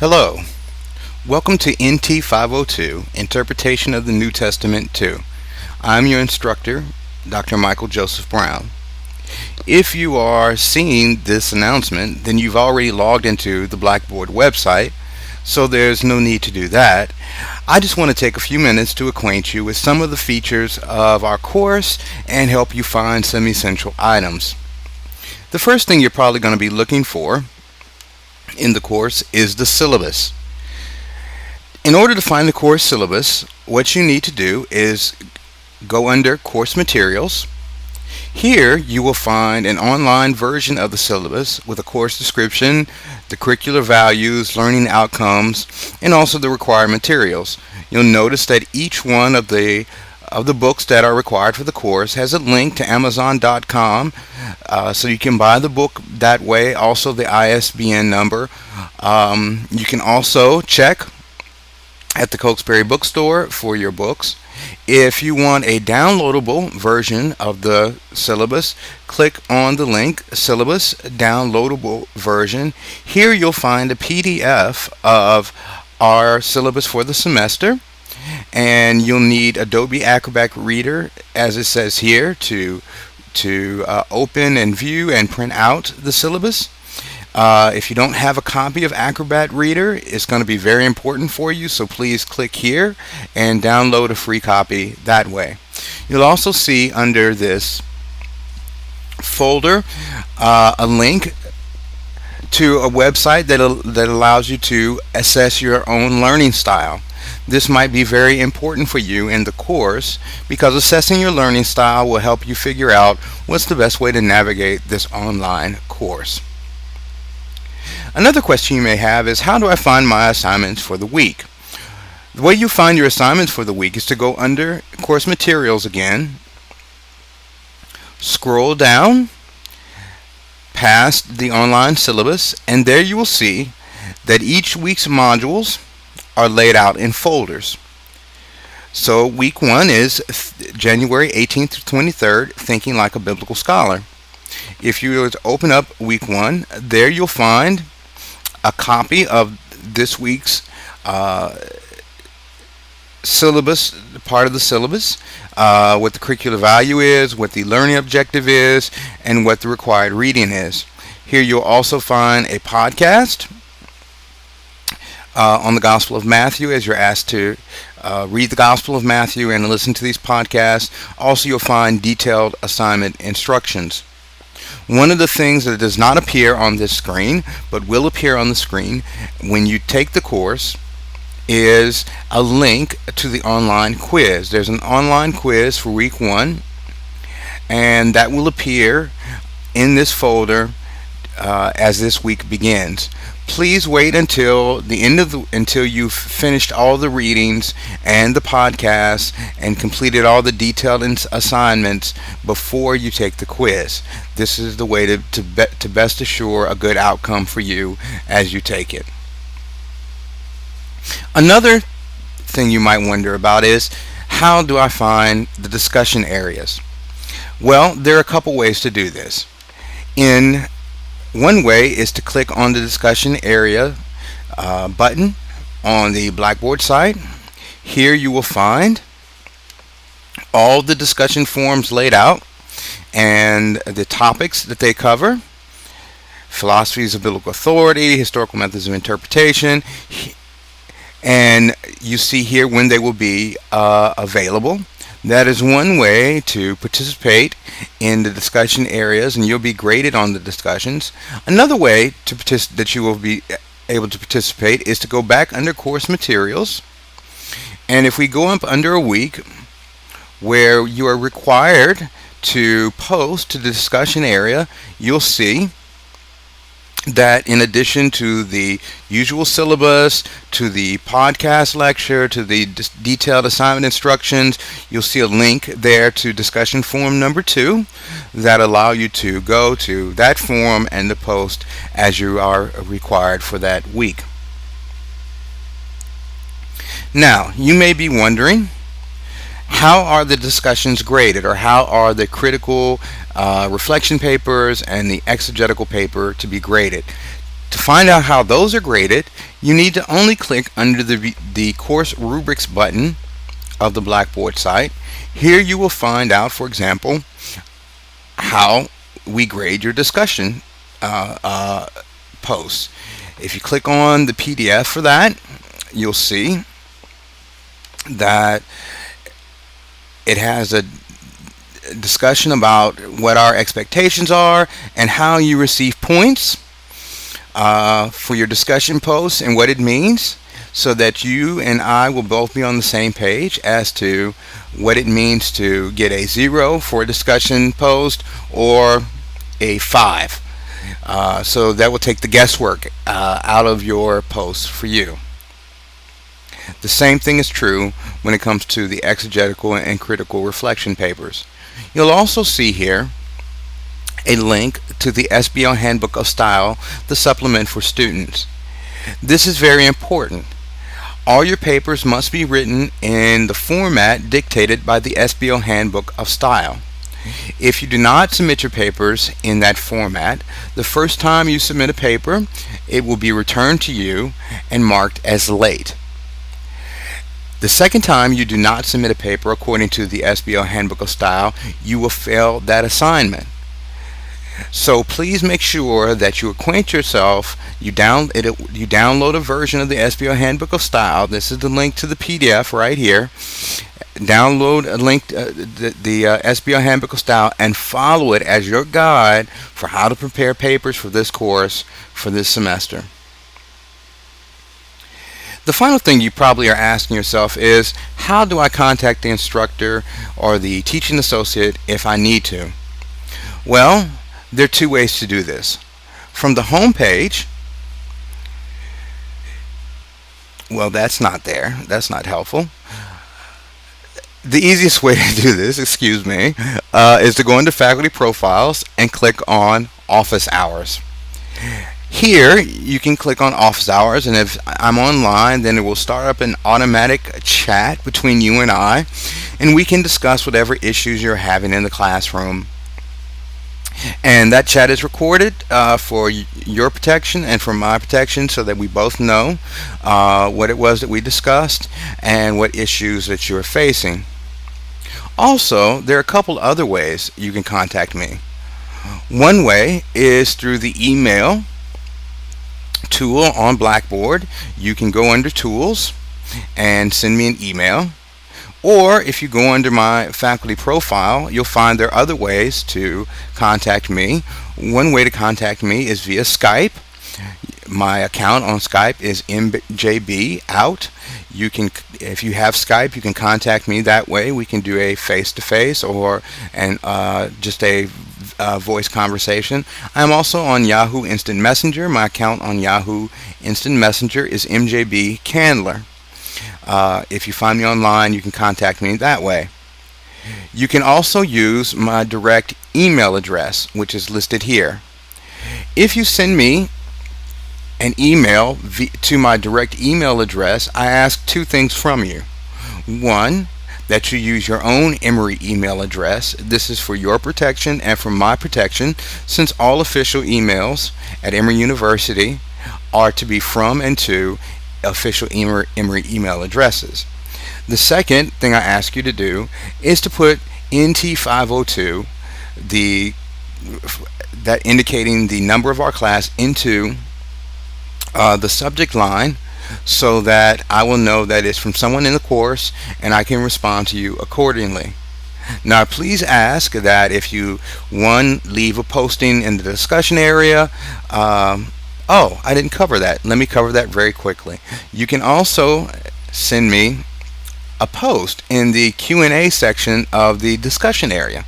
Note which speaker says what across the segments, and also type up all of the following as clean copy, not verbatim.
Speaker 1: Hello, welcome to NT 502, Interpretation of the New Testament 2. I'm your instructor, Dr. Michael Joseph Brown. If you are seeing this announcement, then you've already logged into the Blackboard website, so there's no need to do that. I just want to take a few minutes to acquaint you with some of the features of our course and help you find some essential items. The first thing you're probably going to be looking for in the course is the syllabus. In order to find the course syllabus, what you need to do is go under Course Materials. Here you will find an online version of the syllabus with a course description, the curricular values, learning outcomes, and also the required materials. You'll notice that each one of the books that are required for the course has a link to Amazon.com, so you can buy the book that way. Also the ISBN number. You can also check at the Cokesbury bookstore for your books. If you want a downloadable version of the syllabus, click on the link Syllabus Downloadable Version. Here you'll find a PDF of our syllabus for the semester, and you'll need Adobe Acrobat Reader, as it says here, to open and view and print out the syllabus. If you don't have a copy of Acrobat Reader, it's going to be very important for you, so please click here and download a free copy that way. You'll also see under this folder a link to a website that allows you to assess your own learning style. This might be very important for you in the course because assessing your learning style will help you figure out what's the best way to navigate this online course. Another question you may have is, how do I find my assignments for the week? The way you find your assignments for the week is to go under Course Materials again, scroll down past the online syllabus, and there you will see that each week's modules are laid out in folders. So week 1 is January 18th to 23rd, Thinking Like a Biblical Scholar. If you were to open up week 1, there you'll find a copy of this week's syllabus, part of the syllabus, what the curricular value is, what the learning objective is, and what the required reading is. Here you'll also find a podcast on the Gospel of Matthew, as you're asked to read the Gospel of Matthew and listen to these podcasts. Also, you'll find detailed assignment instructions. One of the things that does not appear on this screen, but will appear on the screen when you take the course, is a link to the online quiz. There's an online quiz for week 1, and that will appear in this folder as this week begins. Please wait until the end until you've finished all the readings and the podcasts and completed all the detailed assignments before you take the quiz. This is the way to best assure a good outcome for you as you take it. Another thing you might wonder about is, how do I find the discussion areas? Well, there are a couple ways to do this. One way is to click on the discussion area button on the Blackboard site. Here you will find all the discussion forums laid out and the topics that they cover: philosophies of biblical authority, historical methods of interpretation, and you see here when they will be available. That is one way to participate in the discussion areas, and you'll be graded on the discussions. Another way that you will be able to participate is to go back under Course Materials, and if we go up under a week where you are required to post to the discussion area, you'll see that in addition to the usual syllabus, to the podcast lecture, to the detailed assignment instructions, you'll see a link there to discussion forum number 2 that allow you to go to that forum and to post as you are required for that week. Now, you may be wondering, how are the discussions graded, or how are the critical reflection papers and the exegetical paper to be graded? To find out how those are graded, you need to only click under the course rubrics button of the Blackboard site. Here you will find out, for example, how we grade your discussion posts. If you click on the PDF for that, you'll see that it has a discussion about what our expectations are and how you receive points for your discussion posts and what it means, so that you and I will both be on the same page as to what it means to get a 0 for a discussion post or a 5. So that will take the guesswork out of your posts for you. The same thing is true when it comes to the exegetical and critical reflection papers. You'll also see here a link to the SBL Handbook of Style, the supplement for students. This is very important. All your papers must be written in the format dictated by the SBL Handbook of Style. If you do not submit your papers in that format, the first time you submit a paper, it will be returned to you and marked as late. The second time you do not submit a paper according to the SBL Handbook of Style, you will fail that assignment. So please make sure that you acquaint yourself. You download a version of the SBL Handbook of Style. This is the link to the PDF right here. Download a link to the SBL Handbook of Style and follow it as your guide for how to prepare papers for this course for this semester. The final thing you probably are asking yourself is, how do I contact the instructor or the teaching associate if I need to? Well, there are two ways to do this. From the home page, well, that's not there. That's not helpful. The easiest way to do this, is to go into Faculty Profiles and click on Office Hours. Here, you can click on Office Hours, and if I'm online, then it will start up an automatic chat between you and I, and we can discuss whatever issues you're having in the classroom. And that chat is recorded for your protection and for my protection, so that we both know what it was that we discussed and what issues that you're facing. Also, there are a couple other ways you can contact me. One way is through the email tool on Blackboard. You can go under Tools and send me an email. Or if you go under my faculty profile, you'll find there are other ways to contact me. One way to contact me is via Skype. My account on Skype is mjbout. You can, if you have Skype, you can contact me that way. We can do a face-to-face or just a voice conversation. I'm also on Yahoo Instant Messenger. My account on Yahoo Instant Messenger is mjbcandler. If you find me online, you can contact me that way. You can also use my direct email address, which is listed here. If you send me an email to my direct email address, I ask two things from you. One, that you use your own Emory email address. This is for your protection and for my protection, since all official emails at Emory University are to be from and to official Emory email addresses. The second thing I ask you to do is to put NT502, that indicating the number of our class, into the subject line, so that I will know that it's from someone in the course and I can respond to you accordingly. Now, please ask that if you, leave a posting in the discussion area. Oh, I didn't cover that. Let me cover that very quickly. You can also send me a post in the Q&A section of the discussion area.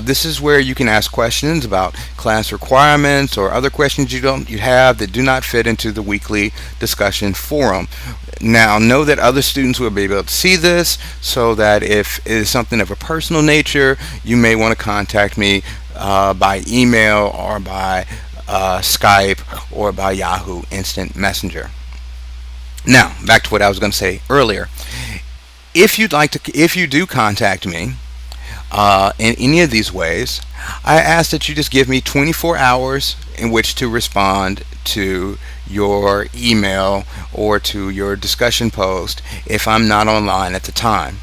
Speaker 1: This is where you can ask questions about class requirements or other questions you have that do not fit into the weekly discussion forum. Now, know that other students will be able to see this, so that if it is something of a personal nature, you may want to contact me by email or by Skype or by Yahoo Instant Messenger. Now, back to what I was going to say earlier. If you do contact me, in any of these ways, I ask that you just give me 24 hours in which to respond to your email or to your discussion post if I'm not online at the time.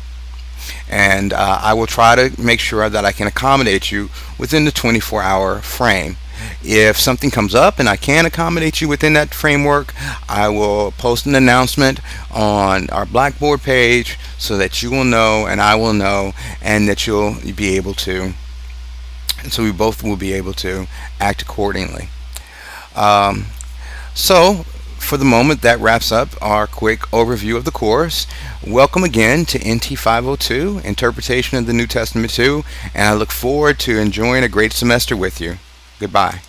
Speaker 1: And I will try to make sure that I can accommodate you within the 24-hour frame. If something comes up and I can't accommodate you within that framework, I will post an announcement on our Blackboard page so that you will know and I will know, and that you'll be able to, so we both will be able to act accordingly. Um, so, for the moment, that wraps up our quick overview of the course. Welcome again to NT 502, Interpretation of the New Testament 2, and I look forward to enjoying a great semester with you. Goodbye.